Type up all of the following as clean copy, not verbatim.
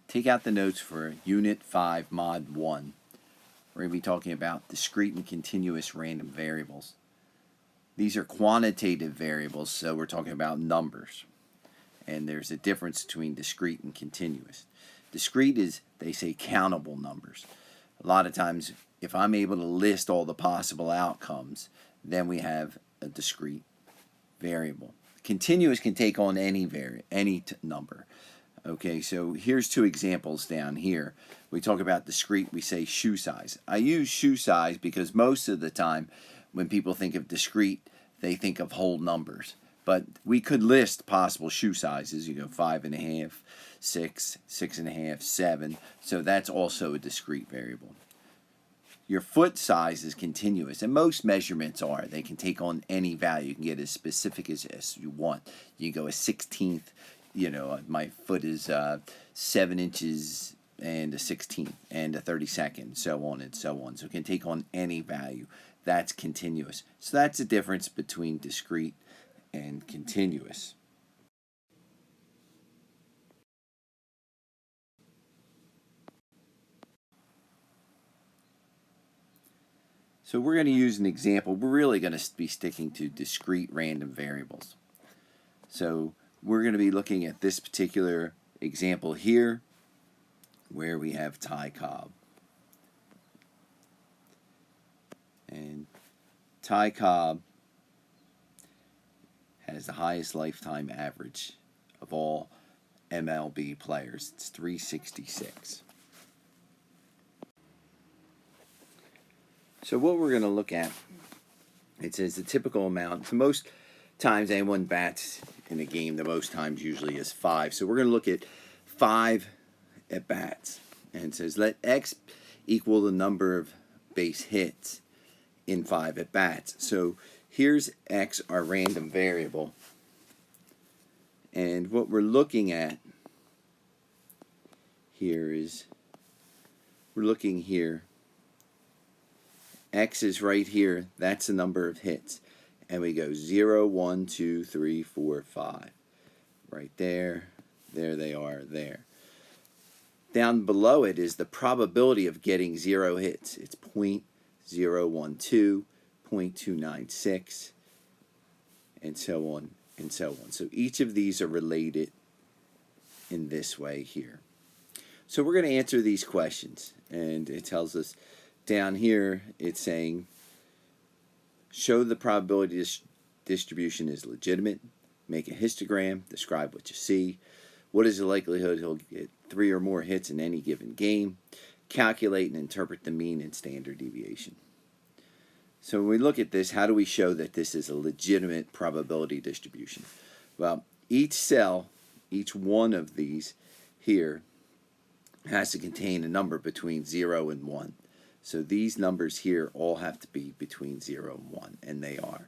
Take out the notes for Unit 5, Mod 1. We're going to be talking about discrete and continuous random variables. These are quantitative variables, so we're talking about numbers. And there's a difference between discrete and continuous. Discrete is, they say, countable numbers. A lot of times, if I'm able to list all the possible outcomes, then we have a discrete variable. Continuous can take on any number. Okay, so here's two examples down here. We talk about discrete, we say shoe size. I use shoe size because most of the time when people think of discrete, they think of whole numbers. But we could list possible shoe sizes, 5.5, 6, 6.5, 7. So that's also a discrete variable. Your foot size is continuous, and most measurements are. They can take on any value. You can get as specific as you want. You can go a 16th, my foot is 7 inches and a 16th and a 32nd, so on and so on. So it can take on any value. That's continuous. So that's the difference between discrete and continuous. So we're going to use an example. We're really going to be sticking to discrete random variables. So we're going to be looking at this particular example here where we have Ty Cobb. And Ty Cobb has the highest lifetime average of all MLB players. It's 366. So what we're going to look at, it says the typical amount. So most times anyone bats in a game, the most times usually is 5. So we're going to look at 5 at bats. And it says let X equal the number of base hits in 5 at bats. So here's X, our random variable. And what we're looking at here is, we're looking here. X is right here. That's the number of hits. And we go 0, 1, 2, 3, 4, 5. Right there. There they are there. Down below it is the probability of getting 0 hits. It's 0.012, 0.296, and so on and so on. So each of these are related in this way here. So we're going to answer these questions. And it tells us down here, it's saying, show the probability distribution is legitimate, make a histogram, describe what you see, what is the likelihood he'll get 3 or more hits in any given game, calculate and interpret the mean and standard deviation. So when we look at this, how do we show that this is a legitimate probability distribution? Well, each cell, each one of these here, has to contain a number between 0 and 1. So these numbers here all have to be between 0 and 1, and they are.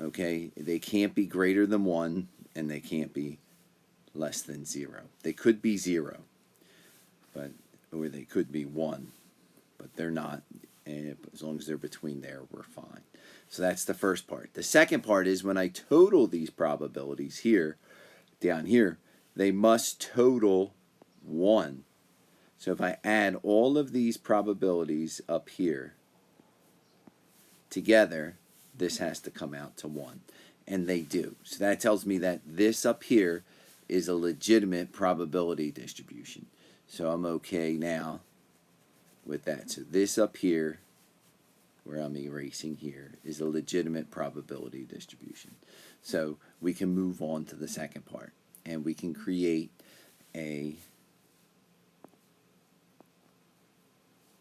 Okay, they can't be greater than 1, and they can't be less than 0. They could be 0, or they could be 1, but they're not. And as long as they're between there, we're fine. So that's the first part. The second part is when I total these probabilities here, down here, they must total 1. So if I add all of these probabilities up here together, this has to come out to 1. And they do. So that tells me that this up here is a legitimate probability distribution. So I'm okay now with that. So this up here, where I'm erasing here, is a legitimate probability distribution. So we can move on to the second part. And we can create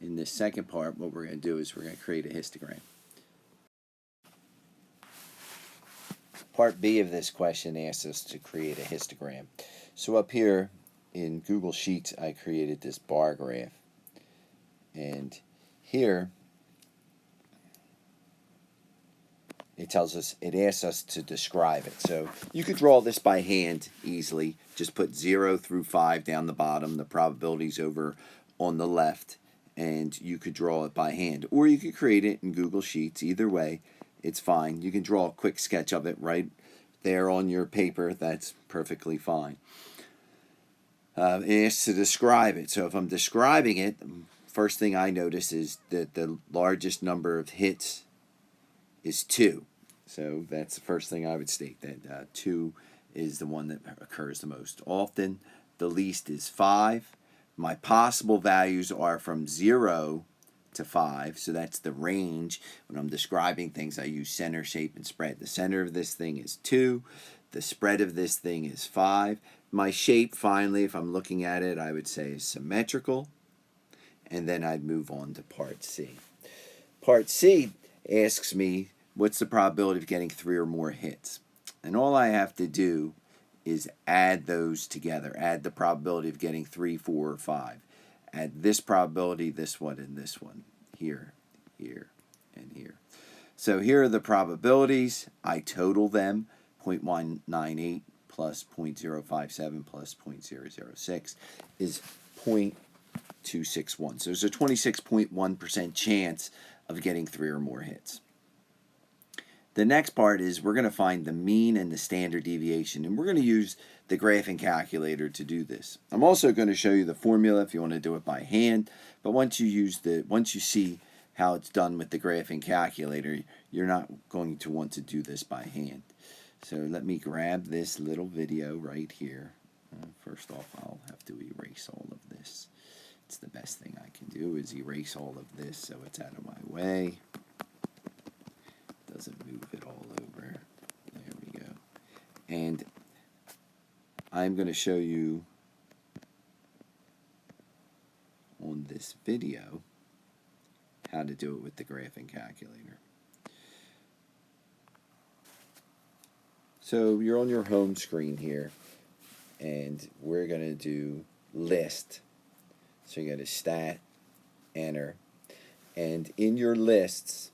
in this second part, what we're going to do is we're going to create a histogram. Part B of this question asks us to create a histogram. So up here in Google Sheets, I created this bar graph. And here, it asks us to describe it. So you could draw this by hand easily. Just put 0 through 5 down the bottom, the probabilities over on the left, and you could draw it by hand. Or you could create it in Google Sheets. Either way, it's fine. You can draw a quick sketch of it right there on your paper. That's perfectly fine. It asks to describe it. So if I'm describing it, first thing I notice is that the largest number of hits is 2. So that's the first thing I would state, that 2 is the one that occurs the most often. The least is 5. My possible values are from 0 to 5, so that's the range. When I'm describing things, I use center, shape, and spread. The center of this thing is 2. The spread of this thing is 5. My shape, finally, if I'm looking at it, I would say is symmetrical. And then I'd move on to part C. Part C asks me, what's the probability of getting 3 or more hits? And all I have to do is add those together. Add the probability of getting 3, 4, or 5. Add this probability, this one, and this one. Here, here, and here. So here are the probabilities. I total them. 0.198 plus 0.057 plus 0.006 is 0.261. So there's a 26.1% chance of getting 3 or more hits. The next part is we're going to find the mean and the standard deviation, and we're going to use the graphing calculator to do this. I'm also going to show you the formula if you want to do it by hand, but once you see how it's done with the graphing calculator, you're not going to want to do this by hand. So let me grab this little video right here. First off, I'll have to erase all of this. It's the best thing I can do is erase all of this so it's out of my way. Doesn't move it all over. There we go. And I'm going to show you on this video how to do it with the graphing calculator. So you're on your home screen here, and we're going to do list. So you go to stat, enter, and in your lists,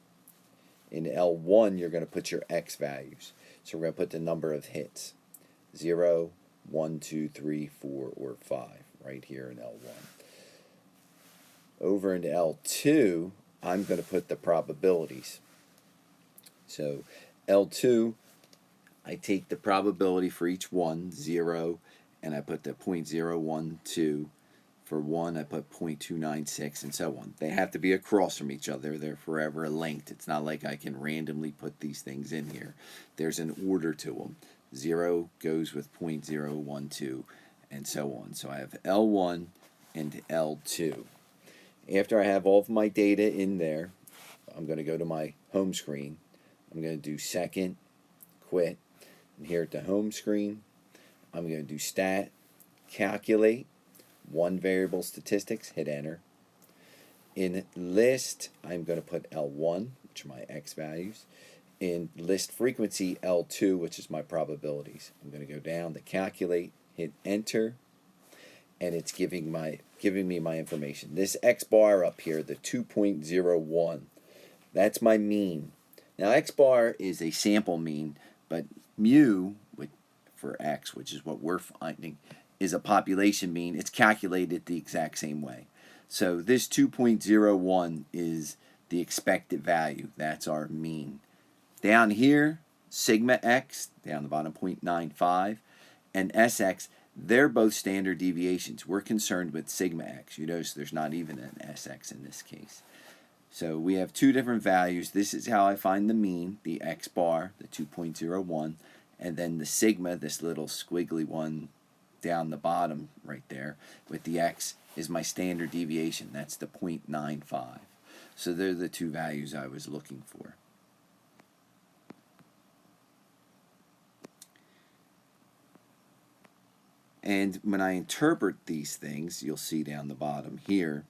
in L1, you're going to put your X values. So we're going to put the number of hits. 0, 1, 2, 3, 4, or 5 right here in L1. Over in L2, I'm going to put the probabilities. So L2, I take the probability for each one, 0, and I put the 0.012. For 1, I put 0.296, and so on. They have to be across from each other. They're forever linked. It's not like I can randomly put these things in here. There's an order to them. 0 goes with 0.012, and so on. So I have L1 and L2. After I have all of my data in there, I'm going to go to my home screen. I'm going to do second, quit. And here at the home screen, I'm going to do stat, calculate. 1 variable statistics, hit enter. In list, I'm going to put L1, which are my X values. In list frequency, L2, which is my probabilities. I'm going to go down to calculate, hit enter, and it's giving me my information. This X bar up here, the 2.01, that's my mean. Now X bar is a sample mean, but mu, for X, which is what we're finding, is a population mean. It's calculated the exact same way. So this 2.01 is the expected value. That's our mean. Down here, sigma x, down the bottom, 0.95, and Sx, they're both standard deviations. We're concerned with sigma x. You notice there's not even an Sx in this case. So we have 2 different values. This is how I find the mean, the x bar, the 2.01, and then the sigma, this little squiggly one down the bottom right there with the x, is my standard deviation. That's the 0.95. So they're the 2 values I was looking for. And when I interpret these things, you'll see down the bottom here,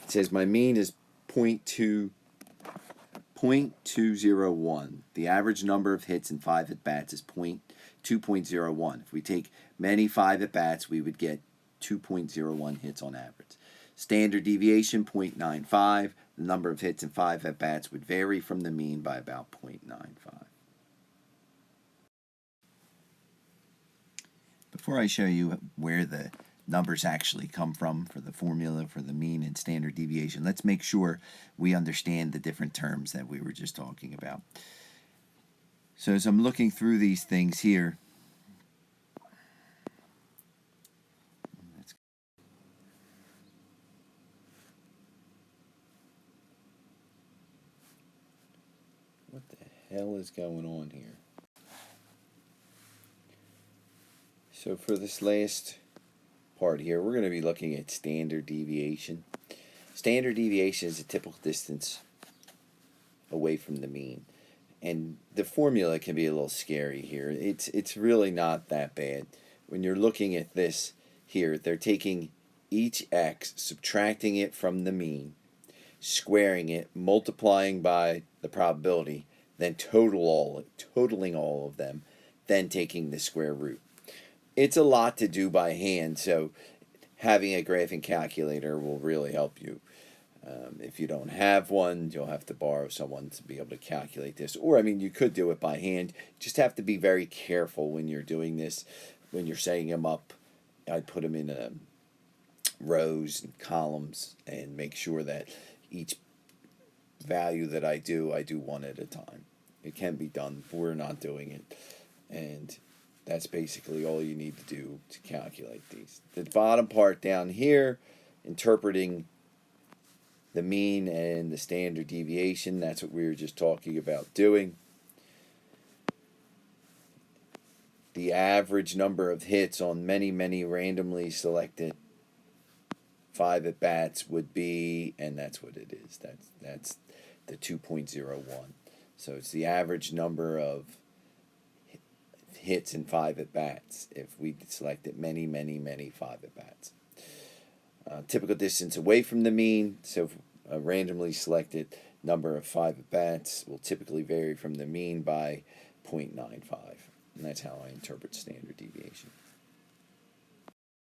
it says my mean is 0.201. The average number of hits in 5 at-bats is 2.01. If we take many 5 at-bats, we would get 2.01 hits on average. Standard deviation, 0.95. The number of hits in 5 at-bats would vary from the mean by about 0.95. Before I show you where the numbers actually come from for the formula for the mean and standard deviation, let's make sure we understand the different terms that we were just talking about. So as I'm looking through these things here, hell is going on here? So for this last part here, we're going to be looking at standard deviation. Standard deviation is a typical distance away from the mean. And the formula can be a little scary here. It's really not that bad. When you're looking at this here, they're taking each x, subtracting it from the mean, squaring it, multiplying by the probability, then totaling all of them, then taking the square root. It's a lot to do by hand, so having a graphing calculator will really help you. If you don't have one, you'll have to borrow someone to be able to calculate this. Or, I mean, you could do it by hand. You just have to be very careful when you're doing this. When you're setting them up, I'd put them in rows and columns and make sure that each value that I do one at a time. It can be done. We're not doing it. And that's basically all you need to do to calculate these. The bottom part down here, interpreting the mean and the standard deviation, that's what we were just talking about doing. The average number of hits on many randomly selected 5 at bats would be, and that's what it is. That's the 2.01. So it's the average number of hits in 5 at bats if we selected many 5 at bats. Typical distance away from the mean, so a randomly selected number of 5 at bats will typically vary from the mean by 0.95. And that's how I interpret standard deviation.